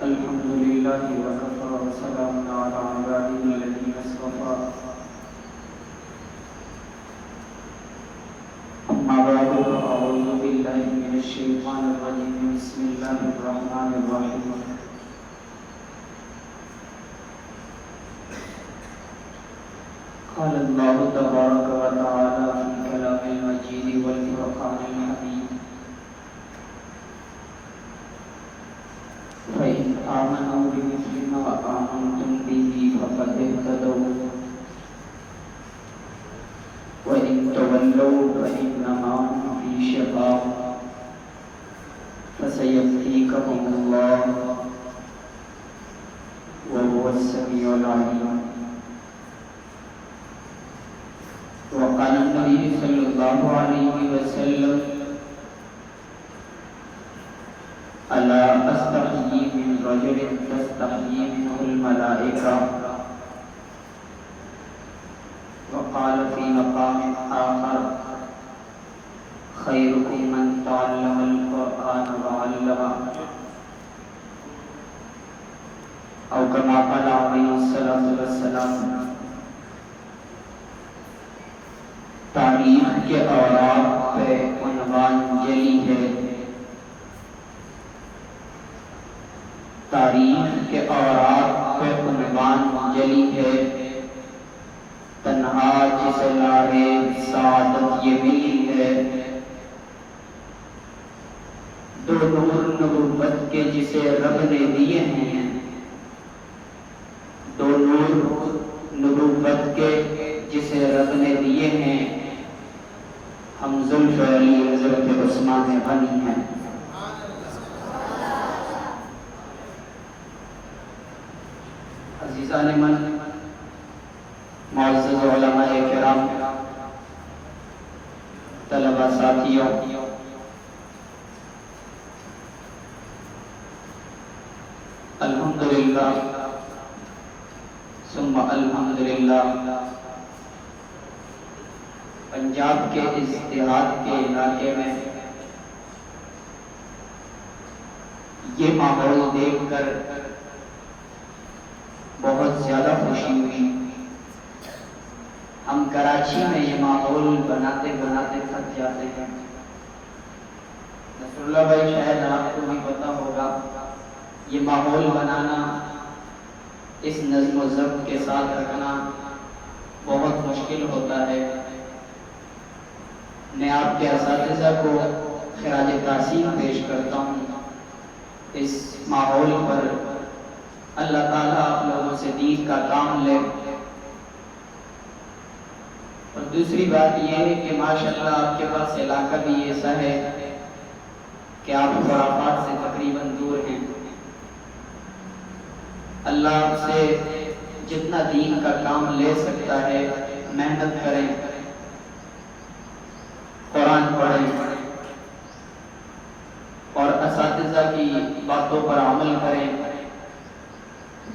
الحمد لله وكفى وسلام على عباده الذين اصطفى أما بعد فأعوذ بالله من الشيطان الرجيم بسم الله الرحمن الرحيم قال الله تبارك وتعالى في كلام المجيد والفرقان الحميد فإن آمنوا بمثل ما آمنتم به فقد اهتدوا وإن تولوا فإنما هم في شقاق فسيكفيكهم الله وهو السميع العليم. وقال النبي صلى الله عليه وسلم ألا أستحيي من رجل تستحيي منه الملائكة. وقال في مقام آخر خيركم من تعلم القرآن وعلمه أو كما قال عليه الصلاة والسلام. تاریخ کے اوراق پہ عنوان جلی ہے، تاریخ کے اوراق پہ عنوان جلی ہے، تنہا جسے لاہے سعادت یہ ملی ہے، دو نور نبوت کے جسے رب نے دیے ہیں، دو نور نبوت کے جسے رب نے دیے ہیں، ہم زلف علی حضرت عثمان غنی ہیں. عزیزان من، معزز علماء کرام، طلبہ ساتھیوں، الحمدللہ ثم الحمدللہ پنجاب کے اس دیہات کے علاقے میں یہ ماحول دیکھ کر بہت زیادہ خوشی ہوئی. ہم کراچی میں یہ ماحول بناتے بناتے تھک جاتے ہیں. نصر اللہ بھائی شاید آپ کو بھی پتا ہوگا، یہ ماحول بنانا، اس نظم و ضبط کے ساتھ رکھنا بہت مشکل ہوتا ہے. میں آپ کے اساتذہ کو خراج تحسین پیش کرتا ہوں اس ماحول پر. اللہ تعالیٰ آپ لوگوں سے دین کا کام لے. اور دوسری بات یہ ہے کہ ماشاءاللہ آپ کے پاس علاقہ بھی ایسا ہے کہ آپ خرافات سے تقریباً دور ہیں. اللہ آپ سے جتنا دین کا کام لے سکتا ہے محنت کریں، قرآن پڑھیں اور اساتذہ کی باتوں پر عمل کریں.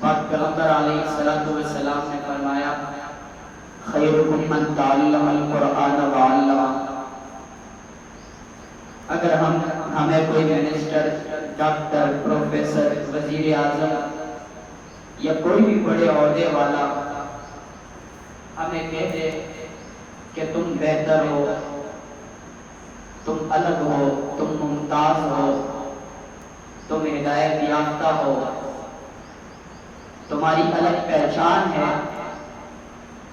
پاک پیغمبر علیہ السلام نے فرمایا خیرکم من تعلم القرآن وعلمہ. اگر ہمیں کوئی منسٹر، ڈاکٹر، پروفیسر، وزیر اعظم یا کوئی بھی بڑے عہدے والا ہمیں کہہ دے کہ تم بہتر ہو، تم الگ ہو، تم ممتاز ہو، تم ہدایت یافتہ ہو، تمہاری الگ پہچان ہے،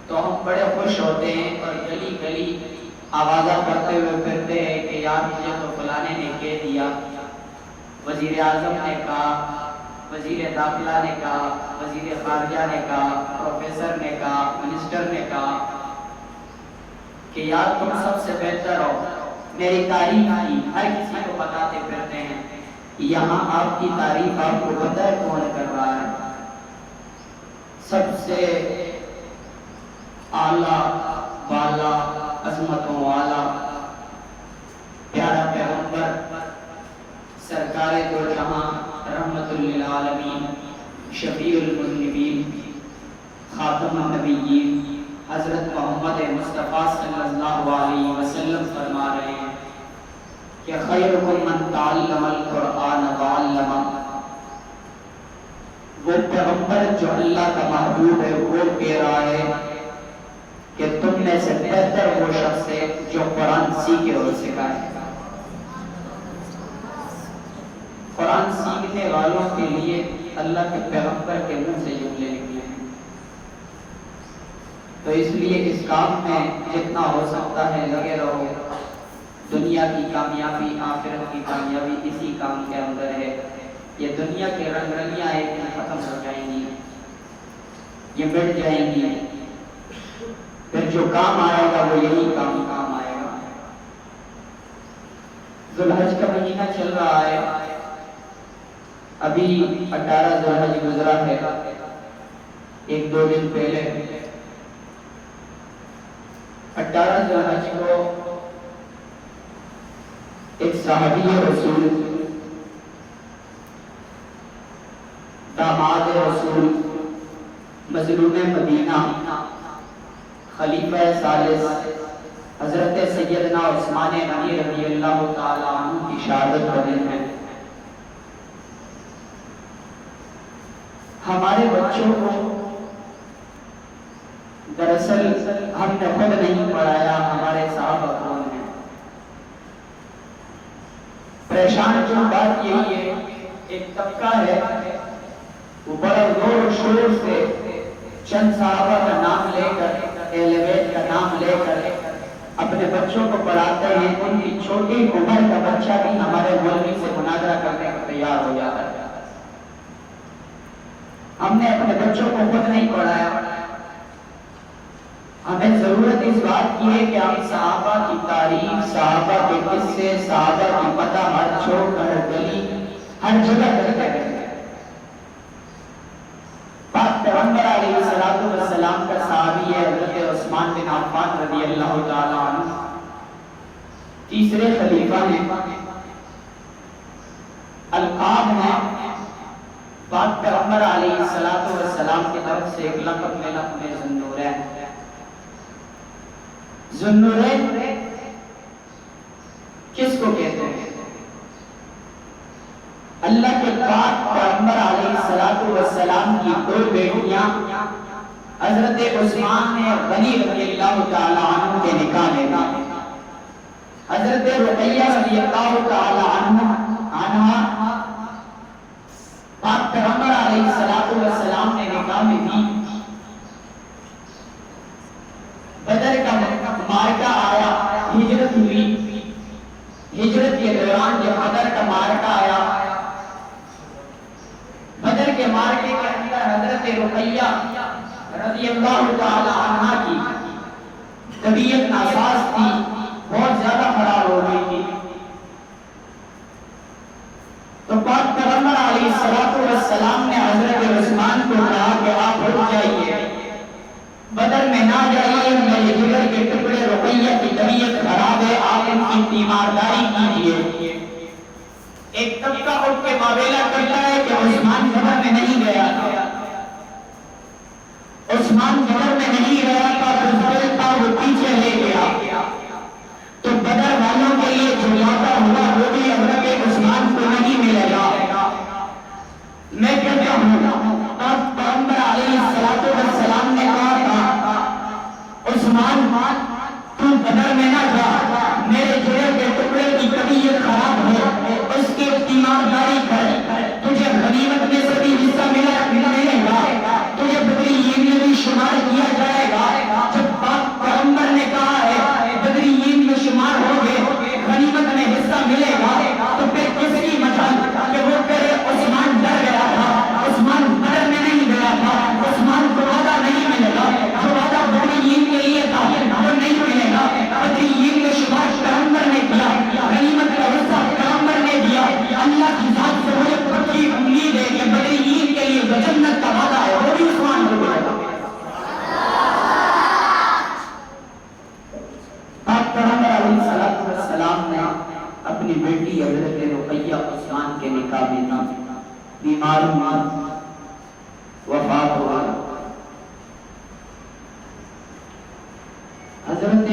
تو ہم بڑے خوش ہوتے ہیں اور گلی گلی آوازہ پڑھتے ہوئے پھرتے ہیں کہ یار مجھے تو فلانے نے کہہ دیا، وزیر اعظم نے کہا، وزیر داخلہ نے کہا، وزیر خارجہ نے کہا، پروفیسر نے کہا، منسٹر نے کہا کہ یار تم سب سے بہتر ہو، میری تعریف کی ہر کسی کو بتاتے پھرتے ہیں. یہاں آپ کی تعریف آپ کو پتہ ہے کون کر رہا ہے؟ سب سے اعلیٰ بالا عظمتوں والا پیارا پیغمبر سرکار دو جہاں رحمت للعالمین شفیع المذنبین خاتم النبیین حضرت محمد مصطفیٰ صلی اللہ علیہ وسلم فرما رہے ہیں کہ خیرکم من تعلم القرآن وعلمہ. وہ پیغمبر جو اللہ کا محبوب ہے وہ کہہ رہا ہے کہ تم میں سے بہتر وہ شخص ہے جو قرآن سیکھے اور سکھائے. قرآن سیکھنے والوں کے لیے اللہ کے پیغمبر کے منہ سے جملے نکلے ہیں. تو اس لیے اس کام میں جتنا ہو سکتا ہے لگے رہو. دنیا کی کامیابی آخرت کی کامیابی اسی کام کے اندر ہے. یہ دنیا کے رنگ رنگیاں ایک دن ختم ہو جائیں گی, یہ مٹ جائیں گی. پھر جو کام آئے گا وہ یہی کام آئے گا. ذوالحج کا مہینہ چل رہا ہے, ابھی 18 ذوالحج گزرا ہے. ایک دو دن پہلے 18 ذوالحج کو ایک صحابی رسول, داماد رسول, مظلوم مدینہ, خلیفہ ثالث حضرت سیدنا عثمان غنی رضی اللہ تعالی عنہ کی شہادت کا دن ہے. ہمارے بچوں کو دراصل ہم نے خود نہیں پڑھایا, ہمارے صحابہ کون ہیں. پریشان جو بات یہی ہے, ایک طبقہ ہے وہ بڑا زور و شور سے چند صحابہ کا نام لے کر, اہل بیت کا نام لے کر اپنے بچوں کو پڑھاتے ہیں. ان کی چھوٹی عمر کا بچہ بھی ہمارے مولوی سے مناظرہ کرنے کو تیار ہو جاتا ہے. ہم نے اپنے بچوں کو خود نہیں پڑھایا. ہمیں ضرورت اس بات کی ہے کہ ہم صحابہ کی تاریخ, صحابہ کے قصے, صحابہ کی پتہ ہر چوک ہر گلی ہر جگہ کرتے ہیں. پاک پیغمبر علیہ السلام کا صحابی ہے حضرت عثمان بن عفان رضی اللہ تعالی عنہ, تیسرے خلیفہ ہیں. القاب ہیں پاک پیغمبر علیہ السلام کی طرف سے ایک لقب ملا انہیں ذوالنورین. ذوالنورین کس کو کہتے ہیں؟ اللہ کے پاک پیغمبر علیہ السلام کی دو بیٹیاں حضرت عثمان غنی رضی اللہ تعالی عنہ کے نکاح میں حضرت رقیہ رضی اللہ تعالی عنہ پاک پیغمبر علیہ السلام نے نکاح میں دی. بدر کا مارکہ آیا, ہجرت ہوئی. ہجرت کے دوران جب بدر کا مارکہ آیا, بدر کے مارکے کے اندر حضرت رقیہ رضی اللہ تعالی عنہ کی طبیعت ناساز تھی, بہت زیادہ خراب ہو گئی تھی. تو پاک پیغمبر علیہ السلام نے حضرت عثمان کو کہا کہ آپ رک جائیے, بدر میں نہ جائیے, میرے جگر کے ٹکڑے رقیہ کی طبیعت خراب ہے, آپ ان کی تیمارداری کیجیے. ایک طبقہ اٹھ کے مابیلا کرتا ہے کہ عثمان بدر میں نہیں گیا تھا, عثمان بدر میں نہیں گیا تھا, بزدل تھا, وہ پیچھے لے گیا. تو بدر والوں کے لیے جو وعدہ ہوا وہ بھی حضرت عثمان کو نہیں ملے گا. میں کہتا ہوں پیغمبر علیہ السلام نے کہا تھا عثمان تو بدر میں نہ جا, میرے جگر کے ٹکڑے کی طبیعت خراب ہے, اس کی تیمارداری کر, تجھے غنیمت میں سے بھی حصہ ملے گا, تجھے بدری عید میں بھی شمار کیا جائے گا. جب پاک پیغمبر نے کہا ہے بدری عید میں شمار ہو گئے, غنیمت میں حصہ ملے گا, تو پھر کس کی مجال کہ وہ کرے عثمان ڈر گیا تھا, عثمان بدر میں نہیں گیا تھا, عثمان کو وعدہ نہیں ملے گا, جو وعدہ بدری عید کے لیے تھا وہ نہیں ملے گا. بدری عید میں شمار پیغمبر نے کیا, غنیمت کا حصہ پیغمبر نے دیا. اللہ کی ذات سے مجھے پکی امید ہے کہ بدری عید کے لیے جو جنت کا وعدہ ہے وہ بھی عثمان کو ملے گا. آپ پیغمبر علیہ السلام نے اپنی بیٹی حضرت رقیہ عثمان کے نکاح میں دی, بیمار وفات ہوا. حضرت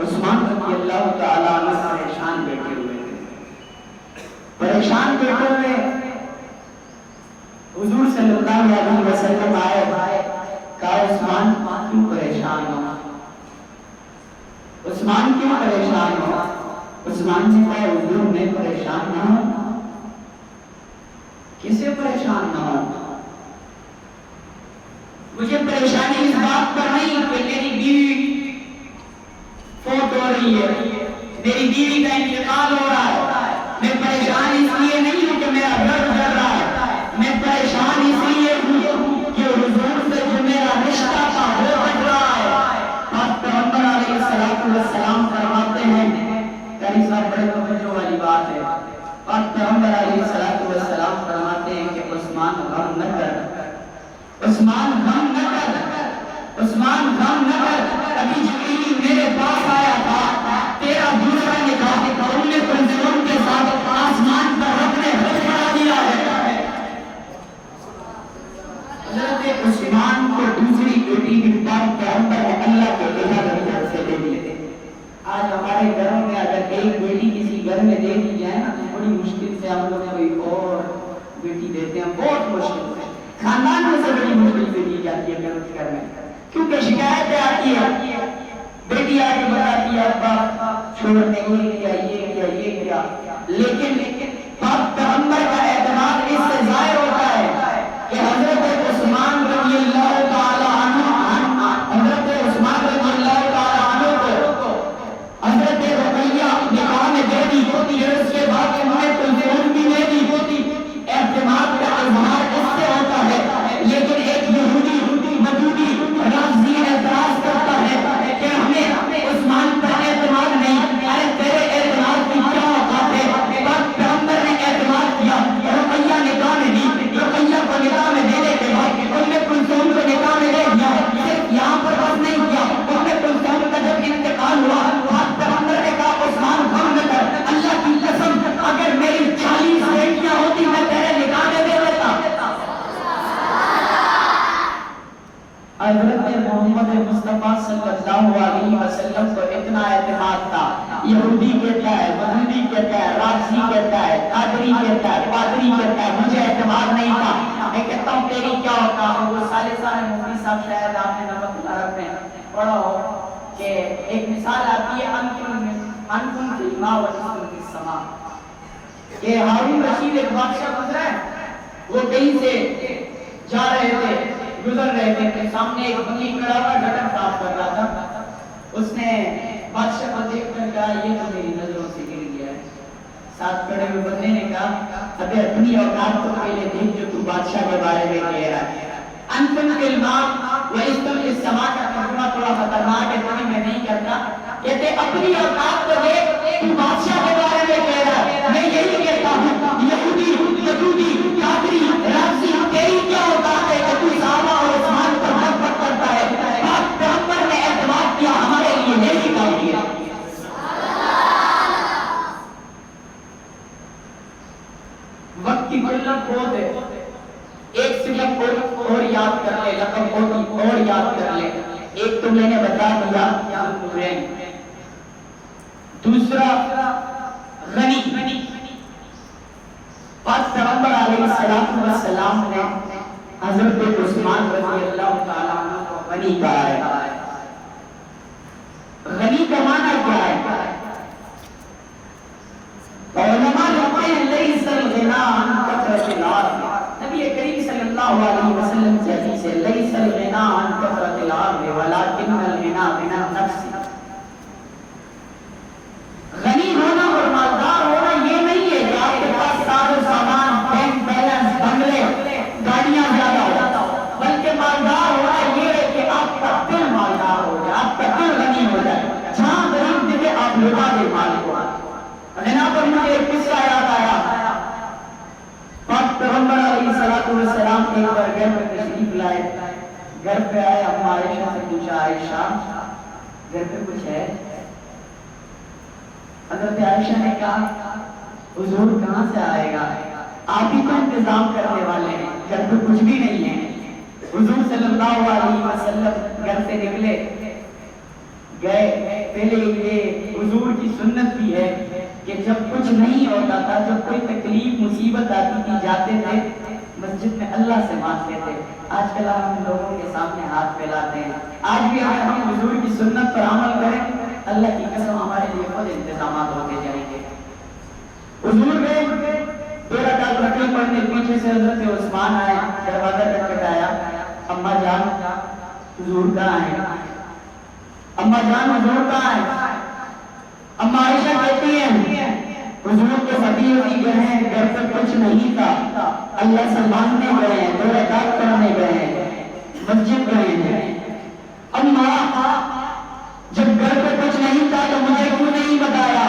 عثمان رضی اللہ تعالی عنہ پریشان بیٹھے ہوئے تھے, پریشان بیٹھے ہوئے حضور صلی اللہ علیہ وسلم آئے، کہا عثمان کیوں پریشان ہو؟ عثمان کیوں پریشان ہو؟ عثمان نے کہا حضور میں پریشان نہ ہوں، کسے پریشان نہ ہوں؟ مجھے پریشانی اس بات پر نہیں کہ میری بیوی فوت ہو رہی ہے، میری بیوی کا انتقال ہو رہا ہے، میں پریشان اس لیے نہیں ہوں کہ میرا گھر جل رہا ہے، میں پریشان اس لیے ہوں کہ حضور سے جو میرا رشتہ تھا وہ بچ رہا ہے۔ آپ پیغمبر علیہ السلام فرماتے ہیں، کئی سال بڑے توجہ والی بات ہے، آپ پیغمبر علیہ السلام فرماتے ہیں کہ عثمان غم نہ کر، عثمان غم نہ کر، عثمان غم نہ کر، ابھی جبریل میرے پاس آیا تھا، تیرا دوسرا نکاح ام کلثوم کے ساتھ آسمان پر رب نے خود بنا دیا ہے۔ حضرت عثمان کو دوسری بیٹی کی بات پیغمبر اللہ کے اجازت سے دے دی۔ آج ہمارے گھروں میں اگر ایک بیٹی کسی گھر میں دے دی جائے نا تو بڑی مشکل سے ہم لوگ کوئی اور بیٹی دیتے ہیں، بہت مشکل سے، خاندان میں سے بڑی مشکل سے دی جاتی ہے گھر میں، کیونکہ شکایتیں آتی ہے، بیٹی آگے بتاتی ہے ابا چھوڑنے یہ کیا، لیکن باپ پیغمبر کا اعتماد اس سے ظاہر ہوتا ہے کہ حضرت عثمان رضی اللہ تعالی عنہ، حضرت عثمان رضی اللہ تعالی عنہ کو حضرت رقیہ نکاح میں دے دی، پھر اس کے بعد انہیں کلثوم بھی دے دی، اعتماد کا اظہار اس سے ہوتا ہے۔ لیکن ایک یہودی مجوسی رافضی اعتراض کرتا ہے کہ ہمیں عثمان پر اعتماد نہیں، ارے تیرے اعتماد کی کیا اوقات ہے؟ پر پیغمبر نے اعتماد کیا، رقیہ نکاح میں دی، رقیہ کو نکاح میں دینے کے بعد انہیں کلثوم کو نکاح میں دے دیا، صرف یہاں پر بس نہیں کیا، انہیں کلثوم کا جب انتقال ہوا پیغمبر نے کہا عثمان غم نہ کر، اللہ کی قسم اگر میری 40 بیٹیاں ہوتی میں تیرے نکاح میں دے دیتا۔ حضرت محمد مصطفیٰ صلی اللہ علیہ وسلم کو اتنا اعتماد تھا، یہودی کہتا ہے، مجوسی کہتا ہے، رافضی کہتا ہے، قادری کہتا ہے، پادری کہتا ہے، مجھے اعتماد نہیں تھا، میں کہتا ہوں تیری کیا ہوتا ہے؟ وہ سالے مفتی صاحب شاید آپ نے نمک العرب میں پڑھا ہو کہ ایک مثال آتی ہے انکن فی الماء ونسکن فی السماء، کہ ہارون رشید ایک بادشاہ گزرا ہے، وہ کہیں سے جا رہے تھے، گزر رہے تھے، سامنے ایک بندی کھڑا ہوا گٹر صاف کر رہا تھا، اس نے بادشاہ کو دیکھ کر کہا یہ تو میری نظروں سے گر گیا ہے۔ ساتھ کھڑے ہوئے بندے نے کہا ابے اپنی اوقات کو پہلے دیکھ جو تو بادشاہ کے بارے میں کہہ رہا ہے۔ انفن فی الماء واسکن فی السماء کا ترجمہ تھوڑا خطرناک ہے، میں نہیں کرتا، کہتے اپنی اوقات کو دیکھ تو بادشاہ کے بارے میں کہہ رہا ہے۔ میں یہی کہتا ہوں یہودی مجوسی قادری رافضی تیری کیا اوقات ہے کہ تو صحابہ اور عثمان پر محبت کرتا ہے؟ پیغمبر نے اعتماد کیا، ہمارے لیے یہی کافی ہے۔ وقت کی قلت بہت ہے، ایک صفت اور یاد کر لے، لقب اور یاد کر لے، ایک تو میں نے بتا دیا نورین، دوسرا غنی، پاک پیغمبر علیہ السلام نے حضرت عثمان رضی اللہ تعالیٰ عنہ کو غنی کہا ہے۔ غنی کا معنی کیا ہے؟ علماء لکھتے ہیں لیس الغنی عن کثرۃ العلم، نبی کریم صلی اللہ علیہ وسلم سے حدیث ہے لیس الغنی عن کثرۃ العلم ولکن الغنی غنی النفس۔ غنی ہونا اور مالدار ہونا یہ نہیں ہے کہ آپ کے پاس ساز و سامان، بینک بیلنس، بنگلے، گاڑیاں زیادہ ہو، بلکہ مالدار ہونا یہ ہے کہ آپ کا دل مالدار ہو جائے، آپ کا دل غنی ہو جائے، جہاں غریب دے آپ لوٹا دے مال کو۔ غنا پر مجھے ایک قصہ یاد آیا، پاک پیغمبر علیہ السلام ایک بار گھر میں تشریف لائے، گھر پہ آئے، ہم عائشہ سے پوچھا عائشہ گھر پہ کچھ ہے؟ حضرت عائشہ نے کہا حضور کہاں سے آئے گا، آپ ہی تو انتظام کرنے والے ہیں، گھر پہ کچھ بھی نہیں ہے۔ حضور صلی اللہ علیہ وسلم گھر سے نکلے، گئے، پہلے یہ حضور کی سنت بھی ہے کہ جب کچھ نہیں ہوتا تھا، جب کوئی تکلیف مصیبت آتی تھی، جاتے تھے مسجد میں اللہ سے مانگتے تھے. آج کل ہم لوگوں کے سامنے ہاتھ پھیلاتے ہیں. آج بھی اگر ہم حضور کی سنت پر عمل کریں اللہ کی قسم ہمارے لیے خود انتظامات ہوتے جائیں گے. حضور نے 2 رکعت رکعت پڑھنے پیچھے سے حضرت عثمان آئے, دروازہ کھٹکھٹایا. اما جان حضور کہاں ہے؟ اما جان حضور کہاں ہے؟ اما عائشہ کہتی ہیں حضور کے سبھی گئے ہیں, گھر پر کچھ نہیں تھا, اللہ سے مانگنے گئے ہیں, 2 رکعت پڑھنے گئے ہیں, مسجد گئے ہیں. اما جب گھر پہ کچھ نہیں تھا تو مجھے کیوں نہیں بتایا؟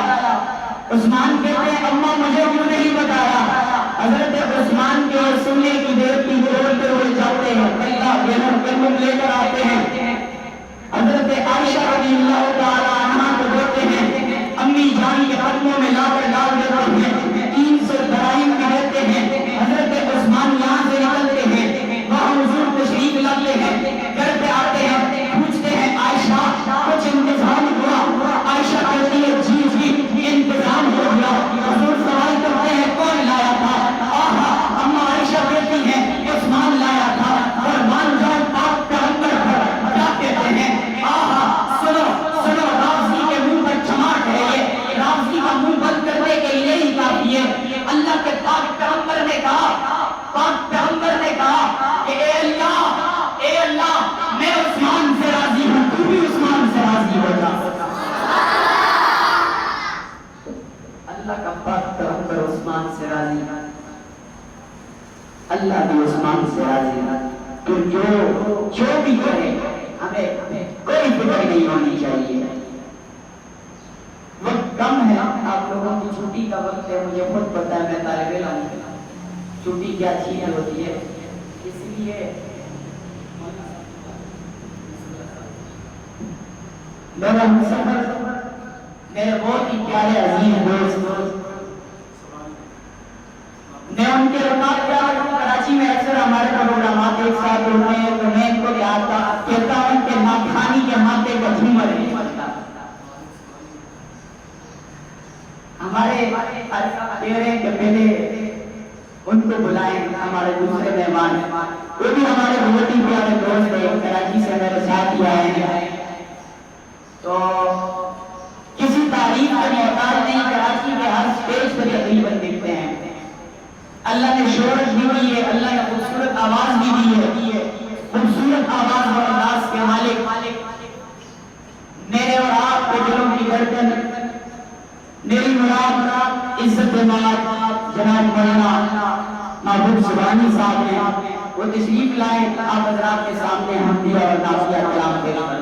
عثمان کہتے ہیں اماں مجھے کیوں نہیں بتایا؟ حضرت عثمان کے سننے کی دیر کی دورتے ہوئے جاتے ہیں, اللہ یہ لے کر آتے ہیں. حضرت عائشہ رضی اللہ تعالی عنہا کو دیتے ہیں, امی جان کے قدموں میں لا کر ڈال دیتے ہیں, 300 دراہم بھی دیتے ہیں. حضرت عثمان یہاں سے نکلتے ہیں, وہاں حضور تشریف لاتے ہیں, گھر پہ آتے ہیں, پوچھتے ہیں عائشہ کچھ انتظام ہوا؟ عائشہ کہتی ہے جی انتظام ہو گیا. حضور سوال کرتے ہیں کون لایا تھا؟ اما عائشہ کہتی ہیں عثمان لایا تھا. قربان جاؤ پاک پیغمبر پر. کیا کہتے ہیں؟ سنو رافضی کے منہ پر چماٹ ہے, یہ رافضی کا منہ بند کرنے کے لیے ہی کافی ہے. اللہ کے پاک پیغمبر نے کہا کہ اے اللہ میں عثمان سے راضی ہوں, تو بھی عثمان سے راضی ہو جا. اللہ کا پاک پیغمبر عثمان سے راضی, اللہ بھی عثمان سے راضی. تو جو بھی کرے ہمیں کوئی فکر نہیں ہونی چاہیے. وقت کم ہے, آپ لوگوں کی چھٹی کا وقت ہے, مجھے خود پتا ہے, میں طالب علم ہوں, چھٹی کیا چیز ہوتی ہے. اس لیے میرا مسافر میرے بہت ہی پیارے عزیز دوست, میں ان کے رکعت کیا کراچی میں اکثر ہمارے پروگرامات ایک ساتھ ہوتے ہیں, تو میں ان کو کہتا ہوں کہ ناخوانی کے ماتھے کا جھومر نہیں بنتا. ہمارے کہہ رہے ہیں کہ پہلے ان کو بلائیں, ہمارے دوسرے مہمان, وہ بھی ہمارے بہت ہی پیارے دوست ہیں, کراچی سے میرے ساتھ ہی آئے ہیں. تو کسی تعریف کا محتاج نہیں, کراچی کے ہر اسٹیج پر تقریباً دکھتے ہیں. اللہ نے شہرت بھی دی ہے, اللہ نے خوبصورت آواز بھی دی ہے, خوبصورت آواز اور انداز کے مالک میرے اور آپ کے دلوں کی دھڑکن, میری مراد عزت مآب جناب مولانا محبوب سبحانی صاحب نے, وہ تشریف لائے, آپ حضرات کے سامنے ہم بھی اور نافیہ کلام کریں.